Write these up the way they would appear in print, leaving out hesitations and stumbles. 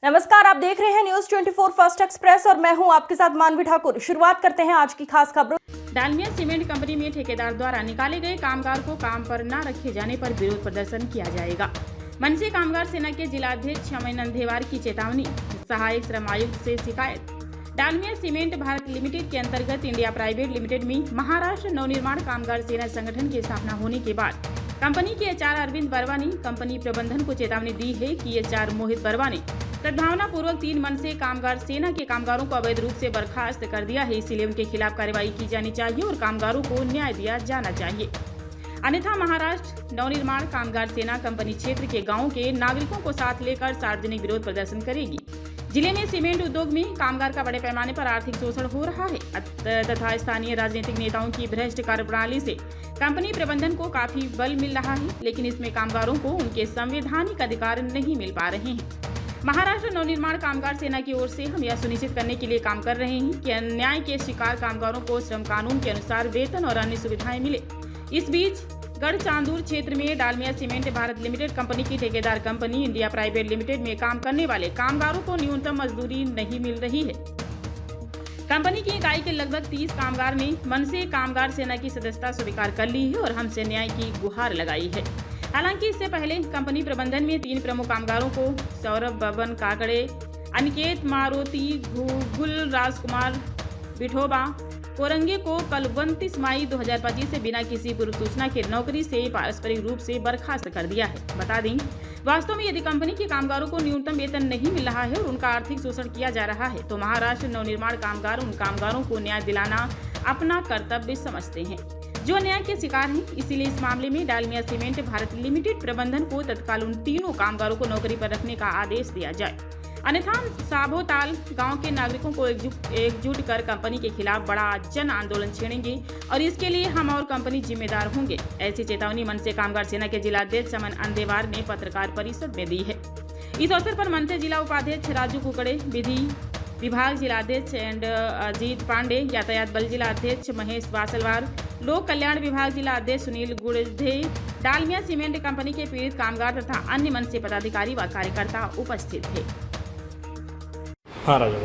नमस्कार, आप देख रहे हैं न्यूज 24 फर्स्ट एक्सप्रेस और मैं हूं आपके साथ मानवी ठाकुर। शुरुआत करते हैं आज की खास खबरों। डालमिया सीमेंट कंपनी में ठेकेदार द्वारा निकाले गए कामगार को काम पर न रखे जाने पर विरोध प्रदर्शन किया जाएगा। मनसे कामगार सेना के जिलाध्यक्ष अमन अंधेवार की चेतावनी, सहायक श्रम आयुक्त से शिकायत। डालमिया सीमेंट भारत लिमिटेड के अंतर्गत इंडिया प्राइवेट लिमिटेड में महाराष्ट्र नवनिर्माण कामगार सेना संगठन की स्थापना होने के बाद कंपनी के एचआर अरविंद बर्वा ने कंपनी प्रबंधन को चेतावनी दी है कि एचआर मोहित बर्वा ने सद्भावना पूर्वक 3 मन से कामगार सेना के कामगारों को अवैध रूप से बर्खास्त कर दिया है। इसलिए उनके खिलाफ कार्रवाई की जानी चाहिए और कामगारों को न्याय दिया जाना चाहिए। अन्यथा महाराष्ट्र नवनिर्माण कामगार सेना कंपनी क्षेत्र के गांवों के नागरिकों को साथ लेकर सार्वजनिक विरोध प्रदर्शन करेगी। जिले में सीमेंट उद्योग में कामगार का बड़े पैमाने पर आर्थिक शोषण हो रहा है तथा स्थानीय राजनीतिक नेताओं की भ्रष्ट कार्यप्रणाली से कंपनी प्रबंधन को काफी बल मिल रहा है, लेकिन इसमें कामगारों को उनके संवैधानिक अधिकार नहीं मिल पा रहे हैं। महाराष्ट्र नवनिर्माण कामगार सेना की ओर से हम यह सुनिश्चित करने के लिए काम कर रहे हैं कि अन्याय के शिकार कामगारों को श्रम कानून के अनुसार वेतन और अन्य सुविधाएं मिले। इस बीच गढ़चांदूर क्षेत्र में Dalmia cement Bharat limited company की ठेकेदार कंपनी इंडिया प्राइवेट लिमिटेड में काम करने वाले कामगारों को न्यूनतम मजदूरी नहीं मिल रही है। कंपनी की इकाई के लगभग 30 कामगार ने मन से कामगार सेना की सदस्यता स्वीकार कर ली है और हमसे न्याय की गुहार लगाई है। हालांकि इससे पहले कंपनी प्रबंधन में 3 प्रमुख कामगारों को सौरभ बबन काकड़े, अनिकेत मारुति, गुल राजकुमार विठोबा कोरंगे को कल 29 मई 2025 से बिना किसी पूर्व सूचना के नौकरी से पारस्परिक रूप से बर्खास्त कर दिया है। बता दें, वास्तव में यदि कंपनी के कामगारों को न्यूनतम वेतन नहीं मिल रहा है और उनका आर्थिक शोषण किया जा रहा है तो महाराष्ट्र नवनिर्माण कामगार उन कामगारों को न्याय दिलाना अपना कर्तव्य समझते हैं जो न्याय के शिकार हैं। इसीलिए इस मामले में डालमिया सीमेंट भारत लिमिटेड प्रबंधन को तत्काल उन तीनों कामगारों को नौकरी पर रखने का आदेश दिया जाए, अन्यथा साबोताल गांव के नागरिकों को एकजुट कर कंपनी के खिलाफ बड़ा जन आंदोलन छेड़ेंगे और इसके लिए हम और कंपनी जिम्मेदार होंगे। ऐसी चेतावनी मनसे कामगार सेना के जिलाध्यक्ष अमन अंधेवार ने पत्रकार परिषद में दी है। इस अवसर पर मनसे जिला उपाध्यक्ष राजू कुकड़े, विधि विभाग जिलाध्यक्ष एंड अजीत पांडे, यातायात बल जिला अध्यक्ष महेश बासलवार, लोक कल्याण विभाग जिला अध्यक्ष सुनील गुड़धे, डालमिया सीमेंट कंपनी के पीड़ित कामगार तथा अन्य मनसे पदाधिकारी व कार्यकर्ता उपस्थित थे। हाँ राजा,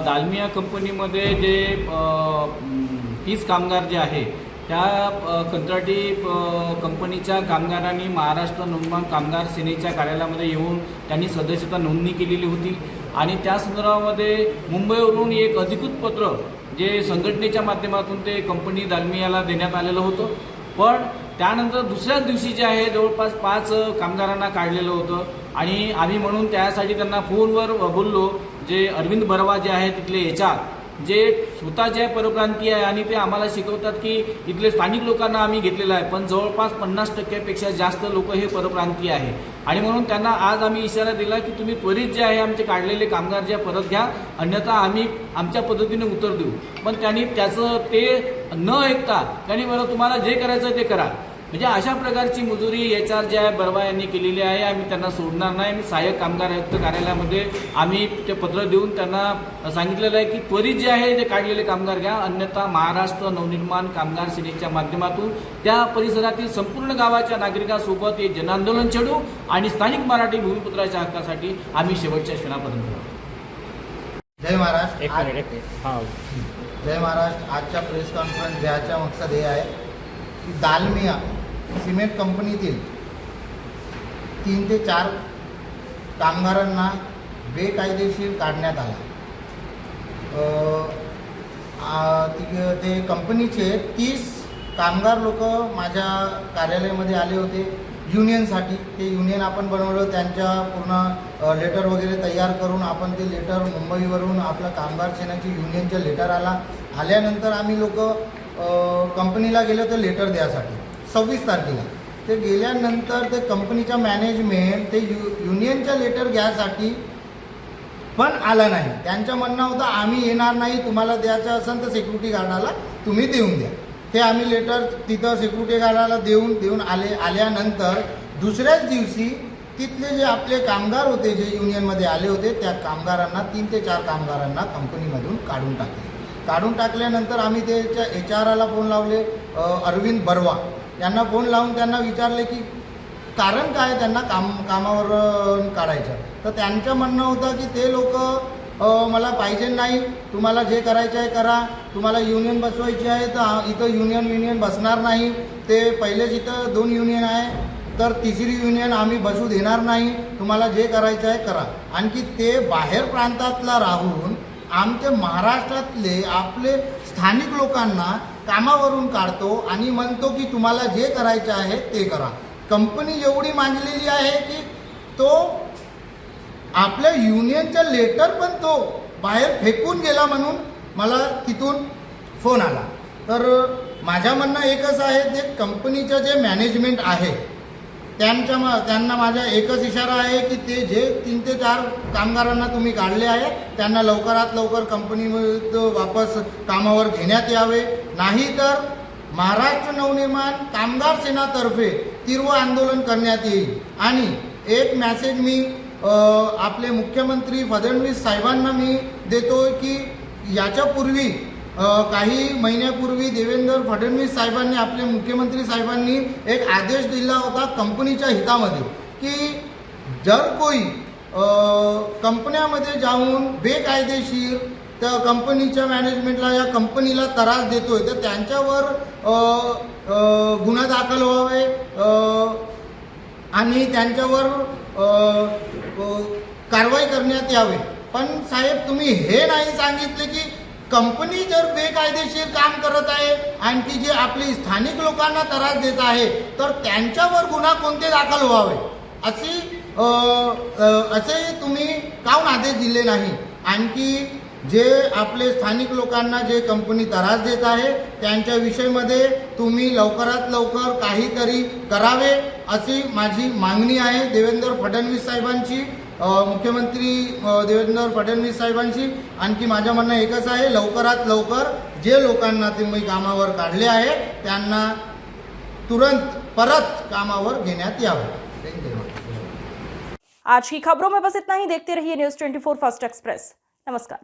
डालमिया कंपनीमध्ये जे 30 कामगार जे आहे त्या कंत्राटी कंपनीच्या कामगारांनी महाराष्ट्र नवनिर्माण कामगार सेनेच्या कार्यालयामध्ये येऊन त्यांनी सदस्यता नोंदणी केलेली होती आणि त्या संदर्भामध्ये मुंबईवरून एक अधिकृत पत्र जे संघटनेच्या माध्यमातून ते कंपनी डालमियाला देण्यात आलेलं होतं। पण त्यानंतर दुसऱ्याच दिवशी जे आहे जवळपास 5 कामगारांना काढलेलं होतं आणि आम्ही म्हणून त्यासाठी त्यांना फोनवर बोललो। जे अरविंद बर्वा जे आहे तिथले एचआर जे स्वतःचे परप्रांतीय आहे आणि ते आम्हाला शिकवतात की इथले स्थानिक लोकांना आम्ही घेतलेलं आहे, पण जवळपास 50% जास्त लोक हे परप्रांतीय आहे आणि म्हणून त्यांना आज आम्ही इशारा दिला की तुम्ही त्वरित जे आहे आमचे काढलेले कामगार जे परत घ्या, अन्यथा आम्ही आमच्या पद्धतीने उत्तर देऊ। पण त्यांनी त्याचं ते न ऐकता त्यांनी बरं तुम्हाला जे करायचं ते करा, म्हणजे अशा प्रकारची मजुरी एचआर जे आहे बर्वा यांनी केलेली आहे। आम्ही त्यांना सोडणार नाही। मी सहाय्यक कामगार आयुक्त कार्यालयामध्ये आम्ही ते पत्र देऊन त्यांना सांगितलेलं आहे की त्वरित जे आहे ते काढलेले कामगार घ्या, अन्यथा महाराष्ट्र नवनिर्माण कामगार सेनेच्या माध्यमातून त्या परिसरातील संपूर्ण गावाच्या नागरिकांसोबत हे जनआंदोलन छेडू आणि स्थानिक मराठी भूमिपुत्राच्या हक्कासाठी आम्ही शेवटच्या क्षणापर्यंत राहू। जय महाराष्ट्र। एक मिनिट। हाँ, जय महाराष्ट्र। आजच्या प्रेस कॉन्फरन्स घ्यायचा मकसद हे आहे की डालमिया सिमेंट कंपनीतील 3 ते 4 कामगारांना बेकायदेशीर काढण्यात आला। ते कंपनीचे 30 कामगार लोक माझ्या कार्यालयामध्ये आले होते युनियनसाठी। ते युनियन आपण बनवलं, त्यांच्या पूर्ण लेटर वगैरे तयार करून आपण ते लेटर मुंबईवरून आपलं कामगार सेनेची युनियनचं लेटर आल्यानंतर आम्ही लोक कंपनीला गेलो ते लेटर द्यासाठी 26 तारखेला। ते गेल्यानंतर ते कंपनीचा मॅनेजमेंट ते युनियनचा लेटर घ्यायसाठी पण आला नाही। त्यांचं म्हणणं होतं आम्ही येणार नाही, तुम्हाला द्यायचं असेल तर सिक्युरिटी गार्डाला तुम्ही देऊन द्या। ते आम्ही लेटर तिथं सिक्युरिटी गार्डाला देऊन आल्यानंतर दुसऱ्याच दिवशी तिथले जे आपले कामगार होते जे युनियनमध्ये आले होते त्या कामगारांना 3 ते 4 कामगारांना कंपनीमधून काढून टाकल्यानंतर आम्ही त्याच्या एचआरला फोन लावले, अरविंद बर्वा यांना फोन लावून त्यांना विचारले की कारण काय त्यांना कामावर काढायचं. तर त्यांचं म्हणणं होतं की ते लोक मला पाहिजे नाही, तुम्हाला जे करायचं आहे करा, तुम्हाला युनियन बसवायची आहे तर इथं युनियन बसणार नाही. ते पहिलेच इथं 2 युनियन आहे तर तिसरी युनियन आम्ही बसू देणार नाही, तुम्हाला जे करायचं आहे करा. आणखी ते बाहेर प्रांतातला राहून आमचे महाराष्ट्रातले आपले स्थानिक लोकांना कामावरून काढतो आणि म्हणतो की तुम्हाला जे करायचं आहे ते करा. कंपनी एवढी मांडलेली आहे की तो आपल्या युनियनचं लेटर पण तो बाहेर फेकून गेला म्हणून मला तिथून फोन आला. तर माझ्या म्हणणं एकच आहे, जे कंपनीचं जे मॅनेजमेंट आहे त्यांना माझा एकच इशारा आहे की ते जे 3 ते 4 कामगारांना तुम्ही काढले आहे त्यांना लवकरात लवकर कंपनीमध्ये वापस कामावर घेण्यात यावे, नाहीतर महाराष्ट्र नवनिर्माण कामगार सेनातर्फे तीव्र आंदोलन करण्यात येईल. आणि एक मेसेज मी आपले मुख्यमंत्री फडणवीस साहेबांना मी देतो की याच्यापूर्वी काही महिन्यापूर्वी देवेंद्र फडणवीस साहेबांनी, आपले मुख्यमंत्री साहेबांनी एक आदेश दिला होता कंपनीच्या हितामध्ये की जर कोई कंपन्यामध्ये जाऊन बेकायदेशीर त्या कंपनीच्या मॅनेजमेंटला या कंपनीला त्रास देतोय तर त्यांच्यावर गुन्हा दाखल व्हावे आणि त्यांच्यावर कारवाई करण्यात यावे. पण साहेब तुम्ही हे नाही सांगितले की कंपनी जर बेकायदेशीर काम करत आहे आणखी जे आपली स्थानिक लोकांना त्रास देत आहे तर त्यांच्यावर गुन्हा कोणते दाखल व्हावे असे तुम्ही काऊन आदेश दिले नाही. आणखी जे आपले स्थानिक लोकांना जे कंपनी त्रास देत आहे त्यांच्या विषयीमध्ये तुम्ही लवकरात लवकर काहीतरी करावे अशी माझी मागणी आहे देवेंद्र फडणवीस साहेबांची, मुख्यमंत्री देवेंद्र फडणवीस साहेबांशी. आणखी माझं म्हणणं एकच आहे, लवकरात लवकर जे लोकांना तुम्ही कामावर काढले आहे त्यांना तुरंत परत कामावर घेण्यात यावे. आज की खबरों में बस इतना ही. देखते रहिए न्यूज़ 24 फर्स्ट एक्सप्रेस. नमस्कार.